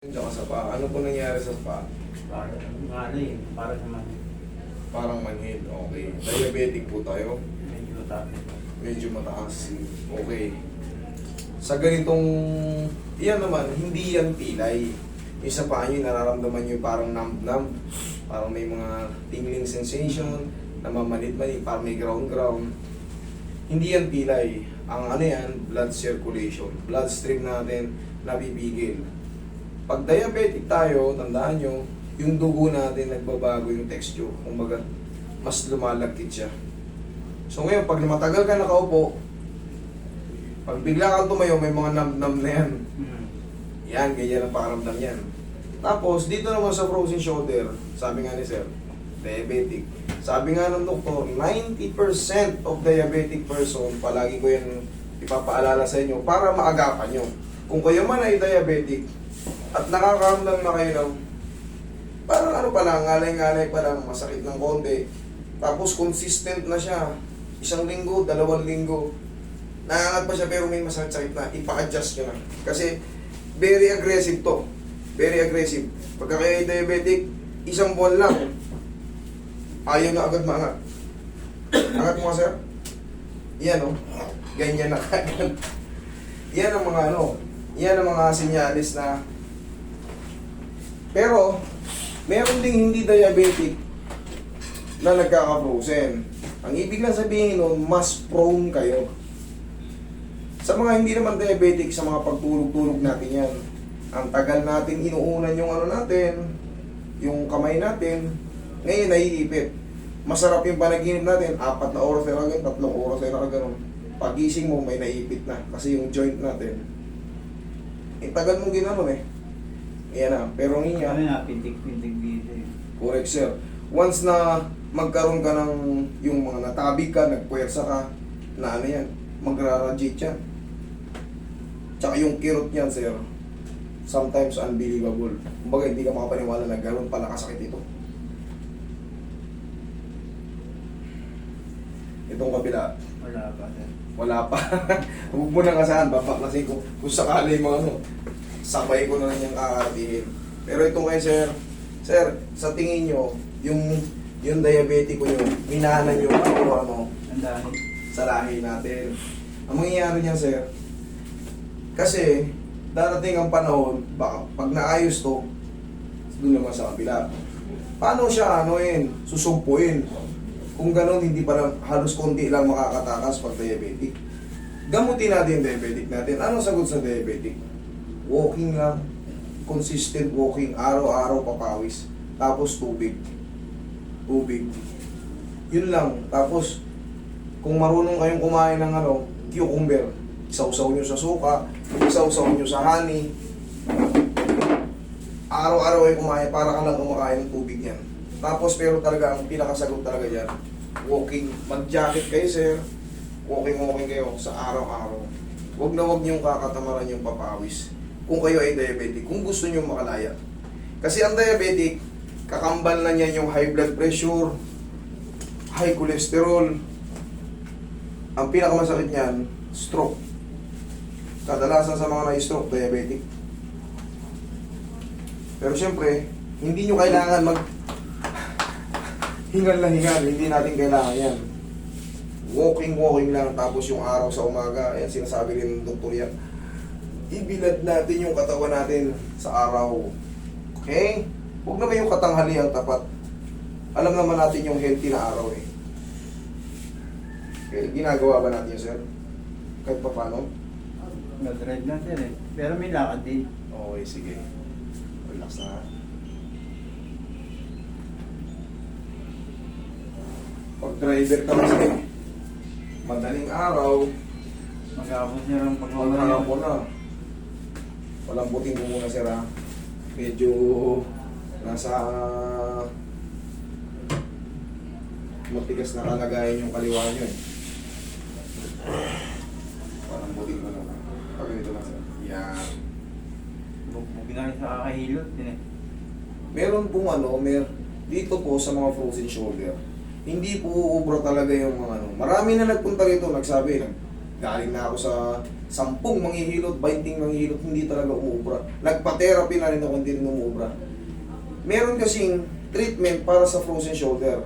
Tsaka sa paa. Ano po nangyari sa paa? Para naman Parang manhid. Okay. Diabetic po tayo. medyo matapos. Medyo mataas. Okay. Sa ganitong... Iyan naman, hindi yan pilay. Yung sa paa nyo, nararamdaman nyo parang numb-numb. Parang may mga tingling sensation. Namamanit-manit. Parang may ground-ground. Hindi yan pilay. Ang ano yan, blood circulation. Bloodstream natin napipigil. Pag diabetic tayo, tandaan nyo, yung dugo natin nagbabago yung texture. Kumbaga, mas lumalagkit siya. So ngayon, pag matagal ka nakaupo, pag bigla kang tumayo, may mga nam-nam na yan. Yan, ganyan ang pakaramdam yan. Tapos, dito naman sa frozen shoulder, sabi nga ni Sir, diabetic. Sabi nga ng doktor, 90% of diabetic person, palagi ko yan ipapaalala sa inyo, para maagapan nyo. Kung kayo man ay diabetic, at nakakaramdam na kayo ng parang ano pa lang, ngalay-ngalay pa lang, masakit ng konti. Tapos consistent na siya. 1 linggo, 2 linggo. Nangangat pa siya pero may masakit-sakit na. Ipa-adjust nyo na. Kasi very aggressive to. Very aggressive. Pagka kayo ay diabetic, 1 buwan lang. Ayaw na agad maangat. Angat mo nga, sir. Yan o. Ganyan na agad. Yan ang mga ano. Yan ang mga sinyalis na. Pero, meron ding hindi diabetic na nagkaka-frozen. Ang ibig lang sabihin nun, mas prone kayo. Sa mga hindi naman diabetic, sa mga pagtulog-tulog natin yan. Ang tagal natin inuunan yung ano natin, yung kamay natin, ngayon naiipit. Masarap yung panaginip natin, 4 na oras na kagano'n, 3 oras na kagano'n. Pagising mo, may naipit na, kasi yung joint natin. Tagal mong ginanon eh. Ayan na, pero niya. Ano na, pintig-pintig dito eh. Correct, sir. Once na magkaroon ka ng yung mga natabig ka, nagpuwersa ka, na ano yan, magra-radiate yan. Tsaka yung kirot niyan, sir, sometimes unbelievable. Kumbaga, hindi ka makapaniwala na gano'n pala kasakit ito. Itong kabila, Wala pa sir. wala pa. Huwag mo nang asahan, babaklasin ko. Kung sakali mo ano, sabay ko na lang yung kakarating. Pero itong kay sir, sa tingin nyo, yung diabetic ko nyo, minahanan nyo ano, Ang dami. sa lahi natin. Ang mangyayari niyan, sir, kasi darating ang panahon, baka pag naayos to, doon naman sa kabila. Paano siya susumpuin? Kung gano'n, hindi pa lang, halos konti lang makakatakas pag diabetic. Gamutin natin yung diabetic natin. Ano sagot sa diabetic? Walking lang. Consistent walking. Araw-araw papawis. Tapos tubig. Tubig. Yun lang. Tapos, kung marunong kayong kumain ng cucumber, isausaw nyo sa suka, isausaw nyo sa honey. Araw-araw ay kumain para ka lang kumakain ng tubig yan. Tapos, pero talaga, ang pinakasagot talaga yan, walking. Mag-jacket kayo, sir. Walking kayo sa araw-araw. Huwag na huwag niyong kakatamaran yung papawis. Kung kayo ay diabetic, kung gusto niyo makalaya. Kasi ang diabetic, kakambal na niyan yung high blood pressure, high cholesterol. Ang pinakamasakit niyan, stroke. Kadalasan sa mga na-stroke, diabetic. Pero syempre, hindi nyo kailangan hingal na hingal, hindi natin kailangan yan. Walking lang, tapos yung araw sa umaga, ayan sinasabi rin ng doktor yan, ibilad natin yung katawan natin sa araw. Okay? Huwag naman yung katanghaliang tapat. Alam naman natin yung healthy na araw eh. Okay, ginagawa ba natin yun, sir? Kahit pa paano? Nag-drive na sir eh. Pero may lakad din. Okay, sige. Relax na. Pag driver ka kasi, madaling araw, Mag-aabot niya lang maghanap mo na. Walang buting mo muna, sir, ha? Medyo nasa matigas na kalagayan yung kaliwa nyo eh. Walang buting mo na. Pag ganito lang, sir. Yan. Bugbog na rin sa kakahilot din eh. Meron pong dito po sa mga frozen shoulder, hindi po uubra talaga yung mga Marami na nagpunta rito, nagsabi, galing na ako sa 10 manghihilot, 20 manghihilot, hindi talaga umuubra. Nagpa-therapy na rin ako, hindi rin umuubra. Meron kasing treatment para sa frozen shoulder.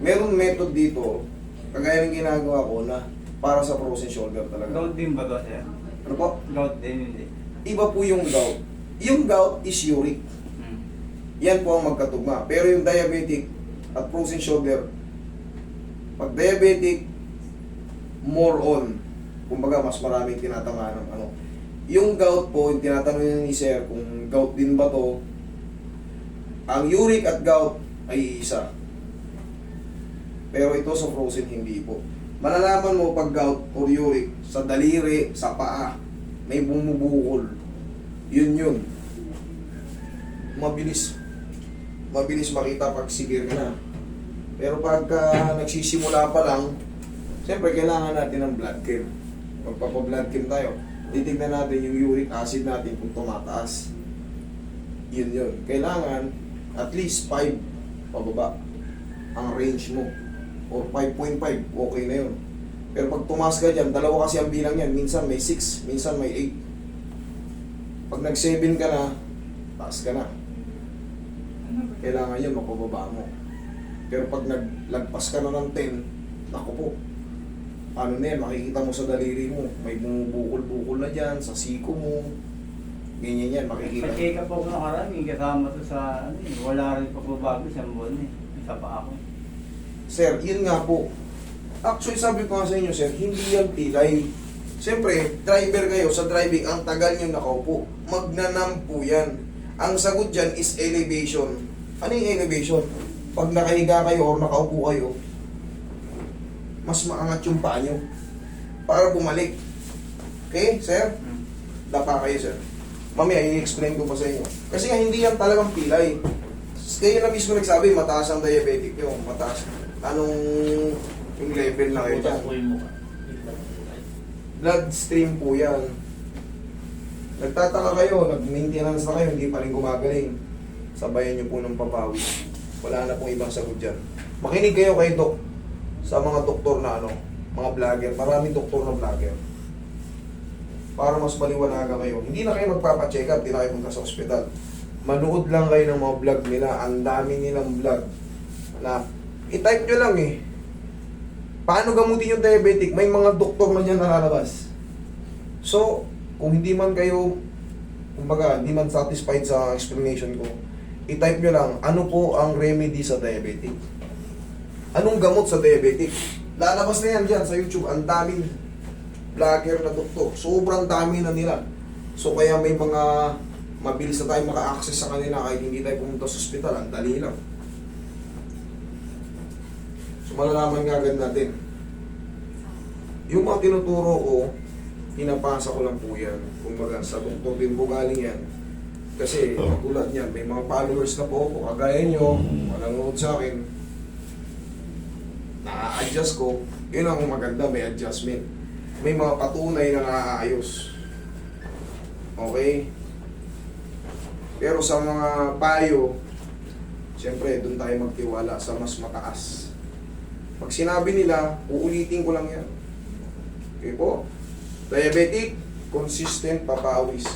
Meron method dito, kagaya ng ginagawa ko na para sa frozen shoulder talaga. Gout din ba to, sir? Ano po? Gout din, hindi. Iba po yung gout. Yung gout is uric. Yan po ang magkatugma. Pero yung diabetic at frozen shoulder, pag diabetic, more on. Kumbaga, mas maraming tinatamaan ng ano. Yung gout po, yung tinatanong ni Sir, kung gout din ba to, ang uric at gout ay isa. Pero ito sa frozen, hindi po. Malalaman mo pag gout or uric, sa daliri, sa paa, may bumubukol. Yun. Mabilis makita pag severe ka na. Pero pagka nagsisimula pa lang, siyempre kailangan natin ng blood chem. Magpapa-blood chem tayo. Titignan natin yung uric acid natin kung tumataas. Yun. Kailangan at least 5 pababa ang range mo. Or 5.5, okay na yun. Pero pag tumaas ka dyan, dalawa kasi ang bilang yan. Minsan may 6, minsan may 8. Pag nag-7 ka na, taas ka na. Kailangan yun, mapababa mo. Pero pag naglagpas ka na ng 10, naku po, ano na yan, makikita mo sa daliri mo, may bumubukol-bukol na dyan, sa siko mo, ganyan yan, makikita mo. Pa-check up ako nakarami, kasama to sa, wala rin pagbabago, isang buwan isa pa ako. Sir, yun nga po. Actually, sabi ko nga sa inyo, sir, hindi yan pilay. Siyempre, driver kayo, sa driving, ang tagal nyo nakaupo. Magnanam po yan. Ang sagot dyan is elevation. Ano yung elevation? Pag nakahiga kayo or nakaupo kayo, mas maangat yung paa nyo para bumalik. Okay, sir? Dapa kayo, sir. Mamaya, i-explain ko pa sa inyo. Kasi nga, hindi yan talagang pilay. Kayo na mismo nagsabi, mataas ang diabetic nyo. Mataas. Anong yung level na kayo dyan? Bloodstream po yan. Nagtataka kayo, nag-maintenance na kayo, hindi pa rin gumagaling. Sabayan nyo po ng papawis. Wala na pong ibang sagot dyan. Makinig kayo kay Doc sa mga doktor na ano, mga vlogger. Maraming doktor na vlogger. Para mas maliwanagan kayo. Hindi na kayo magpapacheck up, hindi na kayo punta sa ospital. Manood lang kayo ng mga vlog nila. Ang dami nilang vlog na i-type nyo lang eh. Paano gamutin yung diabetic? May mga doktor na dyan nalalabas. So, kung hindi man kayo, kumbaga, hindi man satisfied sa explanation ko, i-type nyo lang, ano po ang remedy sa diabetic? Anong gamot sa diabetic? Lalabas na yan dyan sa YouTube. Ang daming vlogger na doktor. Sobrang dami na nila. So, kaya may mga mabilis na tayo maka-access sa kanila kahit hindi tayo pumunta sa hospital. Ang dali lang. So, malalaman nga agad natin. Yung mga tinuturo ko, pinapasa ko lang po yan. Kumbaga, sa doktor din po galing yan. Kasi, tulad niyan, may mga followers na po ako, kagaya nyo, mananood sa akin, na-adjust ko, yun ang maganda, may adjustment. May mga patunay na naaayos. Okay? Pero sa mga payo, siyempre, doon tayo magtiwala sa mas mataas. Pag sinabi nila, uulitin ko lang yan. Okay po? Diabetic, consistent, papawis.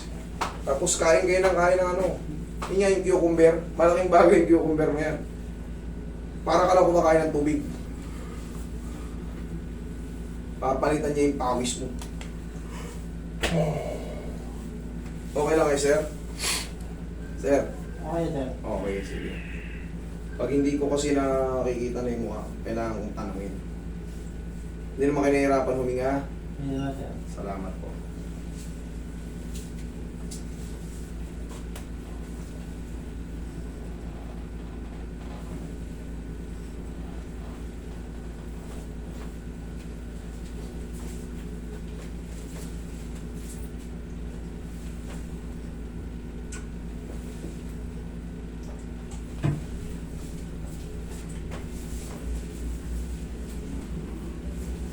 Tapos kain kayo ng kain ng ano. Yun nga yung cucumber. Malaking bagay yung cucumber mo yan. Para ka lang kumakain ng tubig. Papalitan niya yung pawis mo. Okay lang kayo, sir? Sir? Okay, sir. Okay, sige. Pag hindi ko kasi nakikita na yung mukha, kailangan kong tanungin. Hindi naman kayo nahihirapan huminga. Hindi na, sir. Salamat po.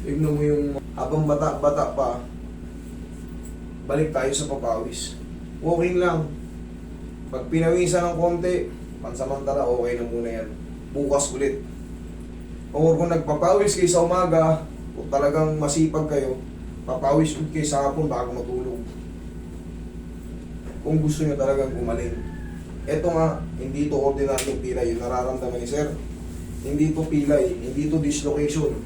Tignan mo yung habang bata-bata pa, balik tayo sa papawis. Walking lang. Pag pinawisan ng konti, pansamantala okay na muna yan. Bukas ulit. O kung nagpapawis kayo sa umaga, kung talagang masipag kayo, Papawis food kayo sa hapon bago matulog. Kung gusto nyo talagang gumaling. Ito nga, hindi to ordinaryong pilay. Yung nararamdaman ni sir, hindi to pilay, hindi to dislocation.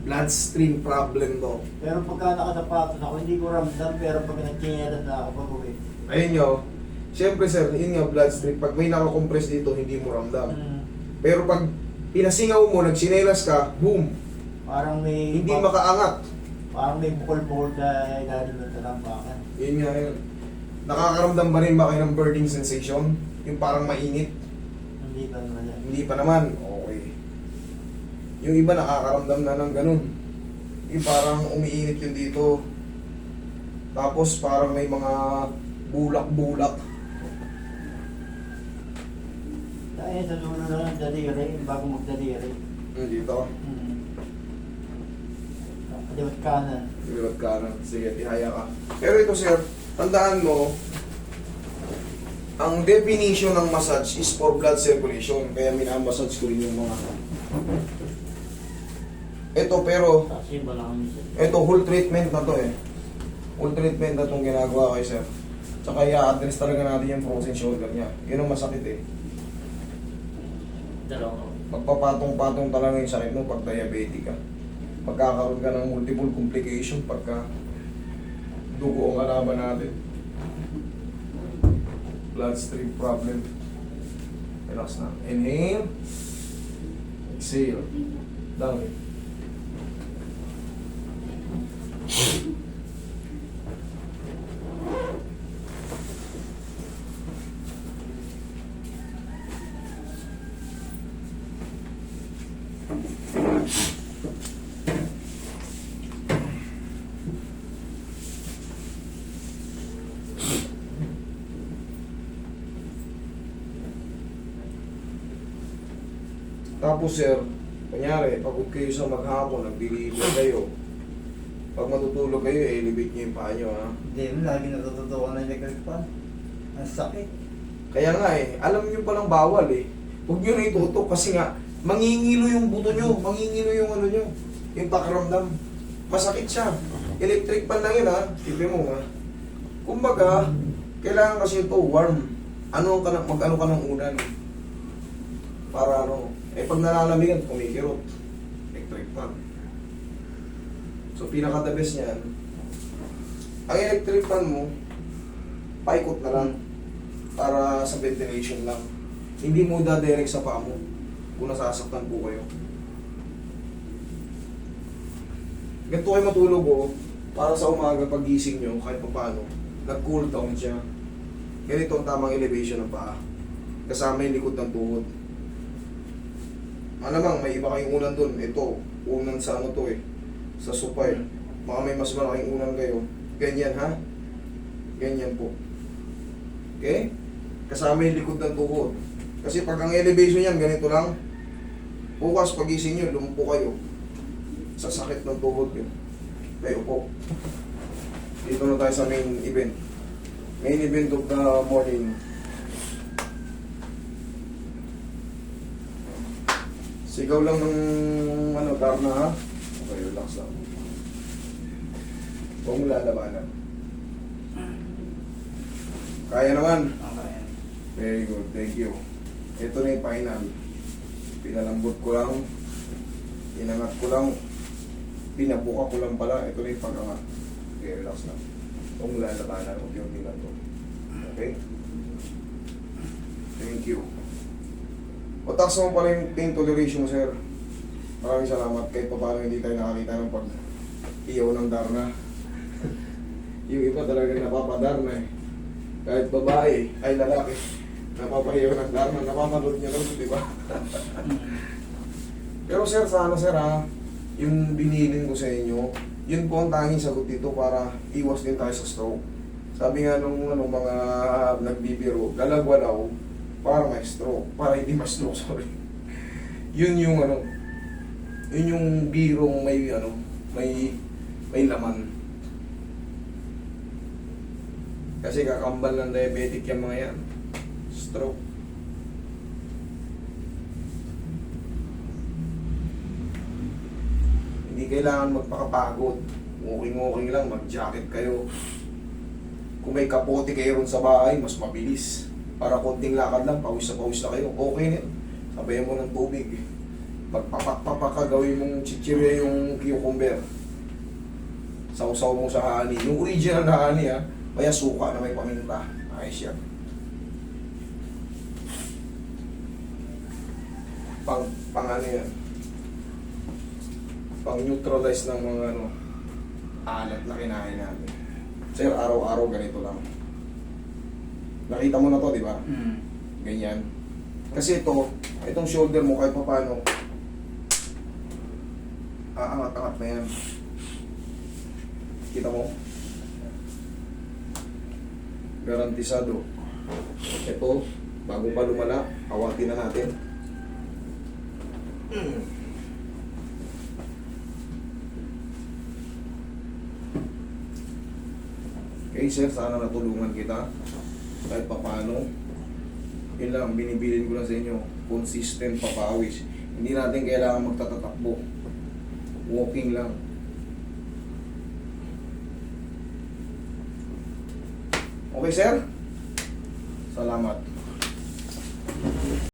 Bloodstream problem to. Pero pagka nakasapatos ako, hindi ko ramdam, pero pag nagkinyalan na ako pag-uwi. Ayun nyo, siyempre sir, yun nga bloodstream. Pag may nakakompress dito, hindi mo ramdam. Pero pag pinasingaw mo, nagsinelas ka, boom, Parang may... hindi makaangat. Parang may bukol-bukol sa ilalim ng talampakan. Yun nga yun. Nakakaramdam ba rin ba kayo ng burning sensation? Yung parang mainit? Hindi pa naman yan. Hindi pa naman. Okay. Yung iba nakakaramdam na ng ganun. Yung parang umiinit yun dito. Tapos parang may mga bulak-bulak. Dahil sa dulo na ng daliri, bago magdaliri. Dito. Kaliwat kanan. Liwat ka na. Sige, tihaya ka. Pero ito sir, tandaan mo, ang definition ng massage is for blood circulation. Kaya minamassage ko rin yung mga... Ito pero, Kasi balakang isa. ito whole treatment na to eh. Whole treatment na itong ginagawa kay sir. Tsaka i-address talaga natin yung frozen shoulder niya. Yun ang masakit eh. Dalawa. Magpapatong-patong talaga yung sakit mo pag diabetic ka. Magkakaroon ka ng multiple complication pagka dugo ang kalaban natin. Bloodstream problem. Relax na. Inhale. Exhale. Down. Tapos sir, kunyari, pagod kayo sa maghapon, nag-deliver kayo. Pag matutulog kayo, elevate nyo yung paa nyo, ha? Hindi mo, lagi natututukan na electric fan. Ang sakit. Kaya nga eh, alam nyo palang bawal eh. Huwag nyo na itutok kasi nga, mangingilo yung buto nyo, mangingilo yung ano nyo, yung pakiramdam. Masakit siya. Electric pan lang yun, ha? Tipin mo, ha? Kumbaga, kailangan kasi ito warm. Mag-ano ka ng unan. Para ano, eh pag nalalamigan, kumikirot. Electric fan. So pinaka the best niyan, ang electric fan mo, paikot na lang. Para sa ventilation lang. Hindi mo dadirect sa paa mo kung nasasaktan po kayo. Ganito kayo matulog para sa umaga pag-gising nyo, kahit pa paano, nag-cool down siya. Ganito ang tamang elevation ng paa. Kasama yung likod ng tuhod. Malamang may iba kayong unan dun. Ito, unan sa ano to eh. Sa sopa eh. Baka may mas malaking unan kayo. Ganyan ha? Ganyan po. Okay? Kasama yung likod ng tuhod. Kasi pag ang elevation yan, ganito lang. Bukas pagising nyo, lumpo kayo. Sa sakit ng tuhod nyo. Kayo po. Dito na tayo sa main event. Main event of the morning. Sigaw lang ng ano, Darna ha? Okay, relax lang. Huwag mo lalabanan. Kaya naman. Okay. Very good, thank you. Ito na yung final. Pinalambot ko lang. Inangat ko lang. Pinabuka ko lang pala. Ito na yung pag-angat. Okay, relax lang. Huwag mo lalabanan. Huwag yung nila to. Okay? Thank you. O taas mo pala yung pain toleration mo, sir. Maraming salamat. Kahit pa paano hindi tayo nakakita ng pag-iyaw ng Darna. Yung iba talaga napapadarna eh. Kahit babae, ay lalaki, napapahiyaw ng Darna, napapanood niya lang, di ba? Pero sir, sana sir ha, yung binilin ko sa inyo, yun po ang tanging sagot dito para iwas din tayo sa stroke. Sabi nga nung mga nagbibiro, galagwalaw, para may stroke, para hindi ma-stroke, sorry. Yun yung yun yung birong may laman. Kasi kakambal ng diabetic yung mga yan. Stroke. Hindi kailangan magpakapagod. Walking lang, mag-jacket kayo. Kung may kapote kayo ron sa bahay, mas mabilis. Para konting lakad lang, pawis na kayo. Okay na yun. Sabayan mo ng tubig. Pagpapak-papak ka, gawin mong chichirya yung cucumber. Sausaw mo sa honey. Yung original na honey ha, kaya suka na may paminta. Ayos yan. Pang ano yan. Pang neutralize ng mga ano, alat na kinain natin. Sir, araw-araw ganito lang. Nakita mo na to, di ba? Mm. Ganyan. Kasi itong shoulder mo kahit pa paano, aangat-angat na yan. Kita mo? Garantisado. Ito, bago pa lumala, awatin na natin. Okay sir, sana natulungan kita. Kahit pa paano. Yun lang, binibilin ko lang sa inyo. Consistent papawis. Hindi natin kailangan magtatatakbo. Walking lang. Okay sir? Salamat.